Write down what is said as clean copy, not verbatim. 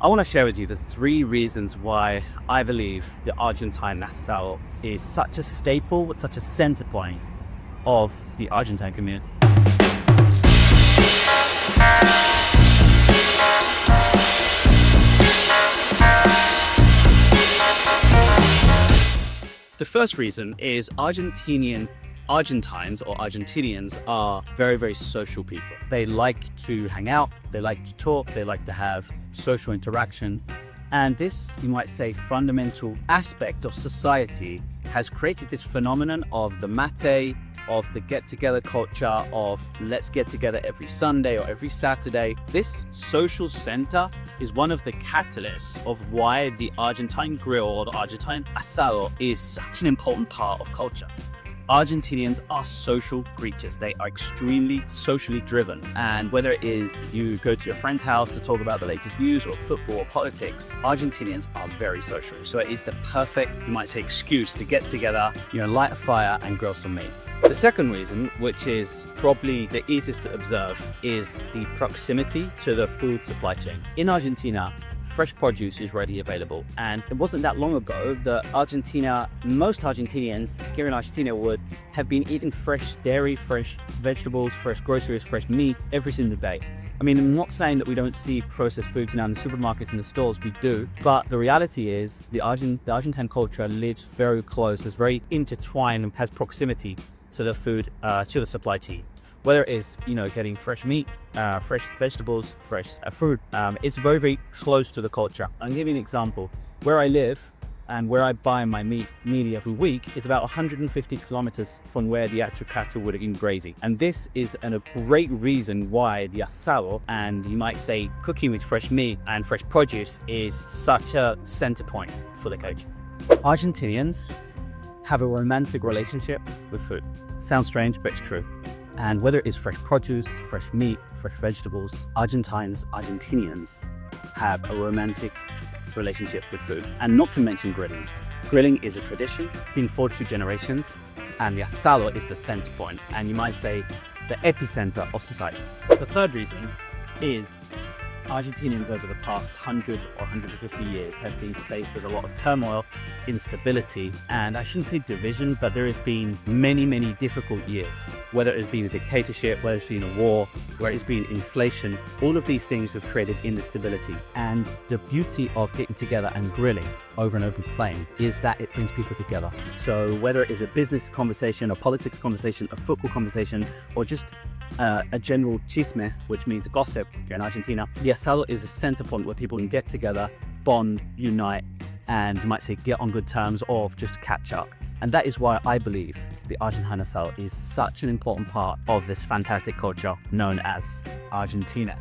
I want to share with you the 3 reasons why I believe the Argentine Asado is such a staple, such a center point of the Argentine community. The first reason is Argentines or Argentinians are very, very social people. They like to hang out, they like to talk, they like to have social interaction. And this, you might say, fundamental aspect of society has created this phenomenon of the mate, of the get-together culture, of let's get together every Sunday or every Saturday. This social center is one of the catalysts of why the Argentine grill or the Argentine asado is such an important part of culture. Argentinians are social creatures. They are extremely socially driven. And whether it is you go to your friend's house to talk about the latest news or football or politics, Argentinians are very social. So it is the perfect, you might say, excuse to get together, light a fire and grill some meat. The second reason, which is probably the easiest to observe, is the proximity to the food supply chain. In Argentina, fresh produce is readily available, and it wasn't that long ago that most Argentinians here in Argentina would have been eating fresh dairy, fresh vegetables, fresh groceries, fresh meat every single day. I mean, I'm not saying that we don't see processed foods now in the supermarkets and the stores, we do, but the reality is the Argentine culture lives very close, is very intertwined and has proximity to the food, to the supply chain. Whether it is, getting fresh meat, fresh vegetables, fresh fruit, it's very, very close to the culture. I'll give you an example. Where I live and where I buy my meat nearly every week is about 150 kilometers from where the actual cattle would have been grazing. And this is a great reason why the asado, and you might say cooking with fresh meat and fresh produce, is such a center point for the culture. Argentinians have a romantic relationship with food. Sounds strange, but it's true. And whether it is fresh produce, fresh meat, fresh vegetables, Argentinians have a romantic relationship with food. And not to mention grilling. Grilling is a tradition, been forged through generations, and the asado is the center point, and you might say the epicenter of society. The third reason is Argentinians over the past 100 or 150 years have been faced with a lot of turmoil, instability, and I shouldn't say division, but there has been many, many difficult years. Whether it's been a dictatorship, whether it's been a war, whether it's been inflation, all of these things have created instability. And the beauty of getting together and grilling over an open flame is that it brings people together. So whether it is a business conversation, a politics conversation, a football conversation, or just a general chisme, which means gossip here in Argentina, the asado is a center point where people can get together, bond, unite, and you might say get on good terms or just catch up. And that is why I believe the Argentine asado is such an important part of this fantastic culture known as Argentina.